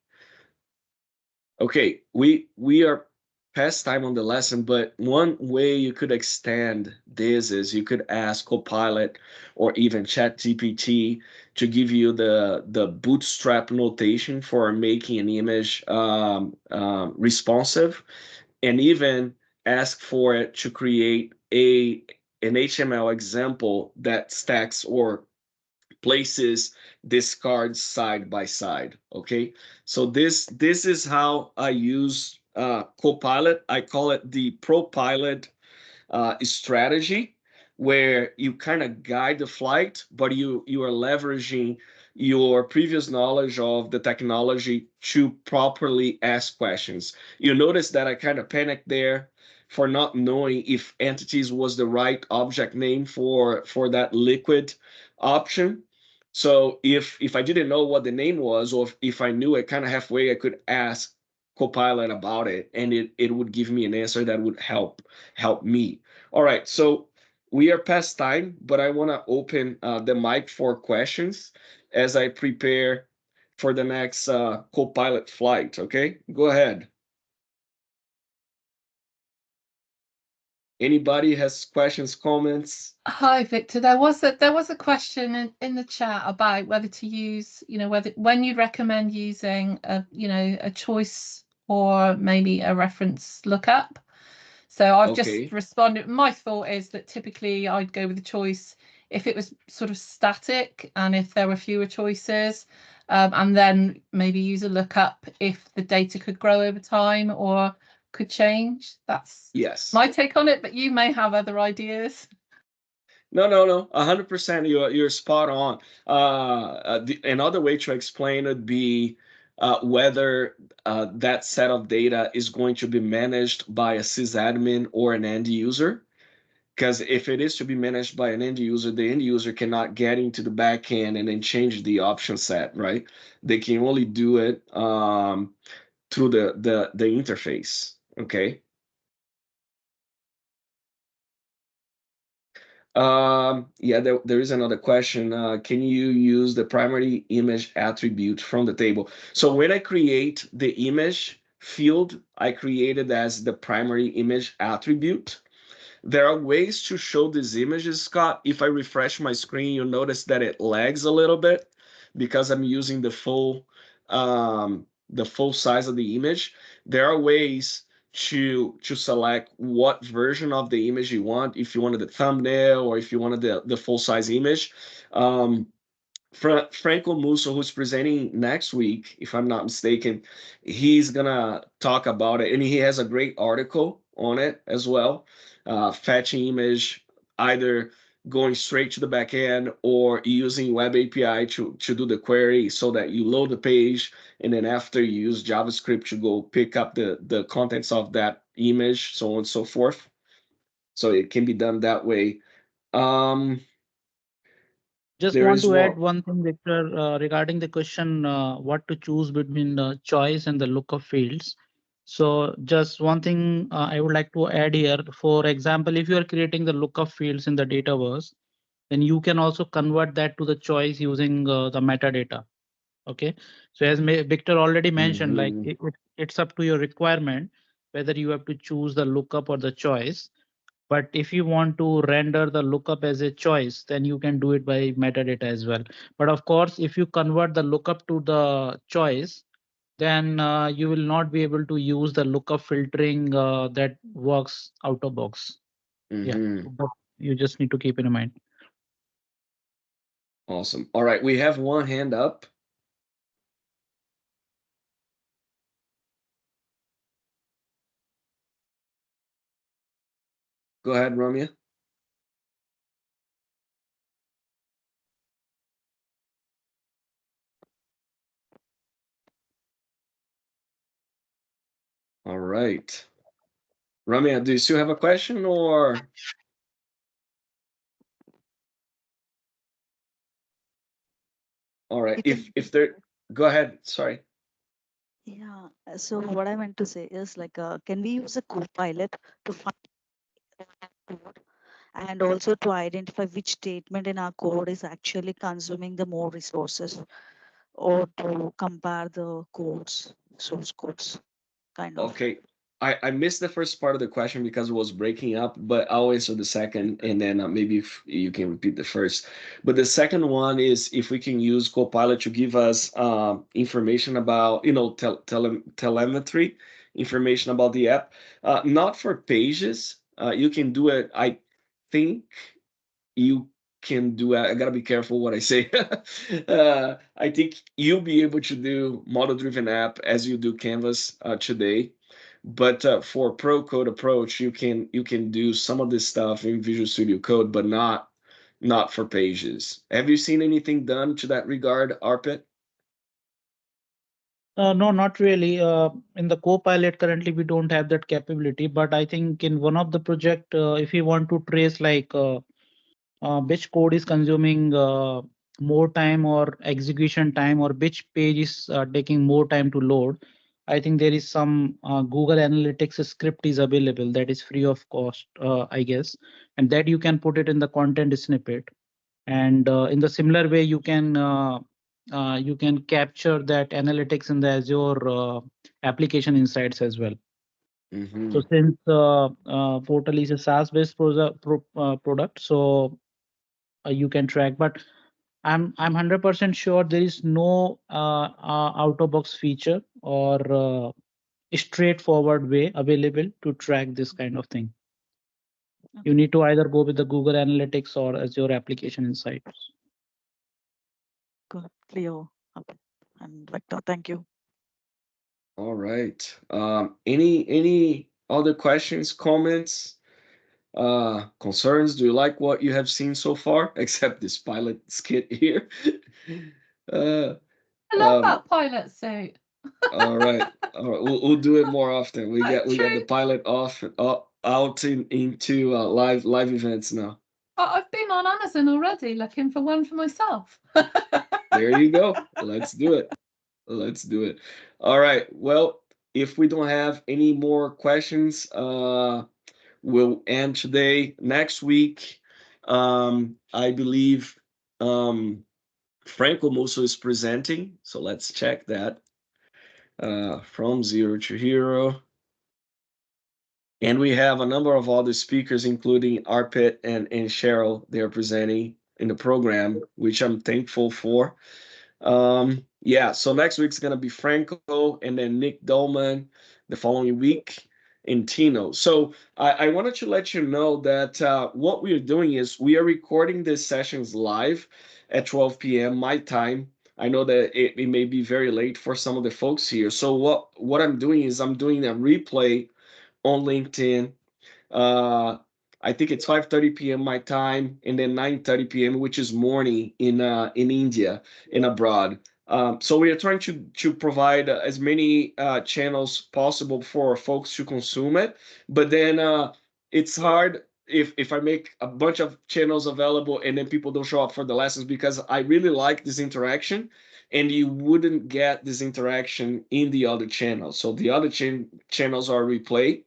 Okay, we are past time on the lesson, but one way you could extend this is you could ask Copilot or even ChatGPT to give you the bootstrap notation for making an image responsive, and even ask for it to create an HTML example that stacks or places this cards side by side. Okay, so this is how I use Copilot. I call it the ProPilot strategy, where you kind of guide the flight, but you are leveraging your previous knowledge of the technology to properly ask questions. You notice that I kind of panicked there for not knowing if entities was the right object name for that liquid option. So if I didn't know what the name was, or if I knew it kind of halfway, I could ask Copilot about it, and it would give me an answer that would help me. All right, so we are past time, but I want to open the mic for questions as I prepare for the next Copilot flight. Okay, go ahead. Anybody has questions, comments? Hi, Victor. There was a question in the chat about whether to use, whether when you recommend using a choice or maybe a reference lookup. So I've just Okay. responded. My thought is that typically I'd go with the choice if it was sort of static and if there were fewer choices, and then maybe use a lookup if the data could grow over time or could change. That's Yes. my take on it, but you may have other ideas. No, 100%. You're spot on. Another way to explain would be whether that set of data is going to be managed by a sysadmin or an end user. Because if it is to be managed by an end user, the end user cannot get into the back end and then change the option set, right? They can only do it through the interface. Okay. Yeah, there is another question. Can you use the primary image attribute from the table? So when I create the image field, I create it as the primary image attribute. There are ways to show these images, Scott. If I refresh my screen, you'll notice that it lags a little bit because I'm using the full size of the image. There are ways to select what version of the image you want, if you wanted the thumbnail or if you wanted the full size image. Um, Franco Musso, who's presenting next week, if I'm not mistaken, he's gonna talk about it, and he has a great article on it as well. Fetching image, either going straight to the back end or using Web API to do the query so that you load the page, and then after you use JavaScript to go pick up the contents of that image, so on and so forth. So it can be done that way. Just There want is to add one. one thing, Victor, regarding the question, what to choose between the choice and the lookup fields. So just one thing I would like to add here. For example, if you are creating the lookup fields in the Dataverse, then you can also convert that to the choice using the metadata. Okay. So as Victor already mentioned, like it's up to your requirement whether you have to choose the lookup or the choice. But if you want to render the lookup as a choice, then you can do it by metadata as well. But of course, if you convert the lookup to the choice, then you will not be able to use the lookup filtering that works out of box. Yeah, but you just need to keep in mind. Awesome. All right, we have one hand up. Go ahead, Romeo. All right. Romeo, do you still have a question or? All right. If there, go ahead. Sorry. Yeah, so what I meant to say is like, can we use a Copilot to find code and also to identify which statement in our code is actually consuming the more resources, or to compare the codes, source codes, kind of? Okay. I missed the first part of the question because it was breaking up, but I'll answer the second, and then maybe if you can repeat the first. But the second one is if we can use Copilot to give us information about, telemetry information about the app. Not for pages. You can do it. I think you can do. I gotta be careful what I say. I think you'll be able to do model-driven app as you do Canvas today. But for pro code approach, you can do some of this stuff in Visual Studio Code, but not for pages. Have you seen anything done to that regard, Arpit? No, not really. In the Copilot, currently we don't have that capability. But I think in one of the project, if you want to trace like which code is consuming more time or execution time, or which page is taking more time to load, I think there is some Google Analytics script is available that is free of cost, I guess, and that you can put it in the content snippet. And in the similar way, you can capture that analytics in the Azure application insights as well. Mhm. So since Portal is a SaaS-based product, so you can track. But I'm 100% sure there is no out-of-box feature or straightforward way available to track this kind of thing. You need to either go with the Google Analytics or Azure Application Insights. Good, clear. Okay. And Vector, thank you. All right. Any other questions, comments, concerns? Do you like what you have seen so far, except this pilot skit here? uh, I love um, that pilot suit. all right. All right. We'll do it more often. We got the True. pilot out into live events now. I've been on Amazon already looking for one for myself. There you go. Let's do it. Let's do it. All right. Well, if we don't have any more questions, we'll end today. Next week, I believe Franco Musso is presenting. So let's check that. From Zero to Hero. And we have a number of other speakers, including Arpit and Cheryl. They are presenting in the program, which I'm thankful for. Yeah, so next week's gonna be Franco and then Nick Dolman the following week in Tino. So I wanted to let you know that what we are doing is we are recording these sessions live at 12 p.m. my time. I know that it may be very late for some of the folks here. So what I'm doing is I'm doing a replay on LinkedIn. Uh, I think it's 5:30 p.m. my time, and then 9:30 p.m., which is morning in India and abroad. So we are trying to provide as many channels possible for folks to consume it, but then it's hard if I make a bunch of channels available and then people don't show up for the lessons, because I really like this interaction, and you wouldn't get this interaction in the other channels. So the other channels are replay,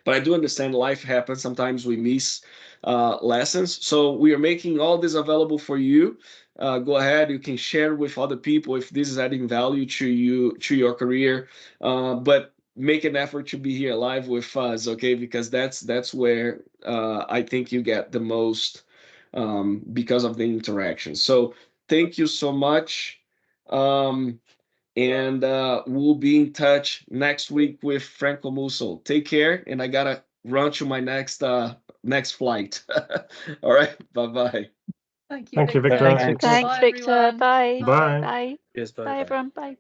but I do understand life happens. Sometimes we miss lessons. So we are making all this available for you. Go ahead, you can share with other people if this is adding value to you, to your career. But make an effort to be here live with us, okay? Because that's where I think you get the most because of the interaction. So thank you so much. And we'll be in touch next week with Franco Musso. Take care, and I gotta run to my next flight. All right, bye-bye. Thank you, Thank you, Victor. Victor. Thanks, Victor. Thanks, Bye, Victor. everyone. Bye. Bye. Bye. Yes, Bye, everyone. Bye.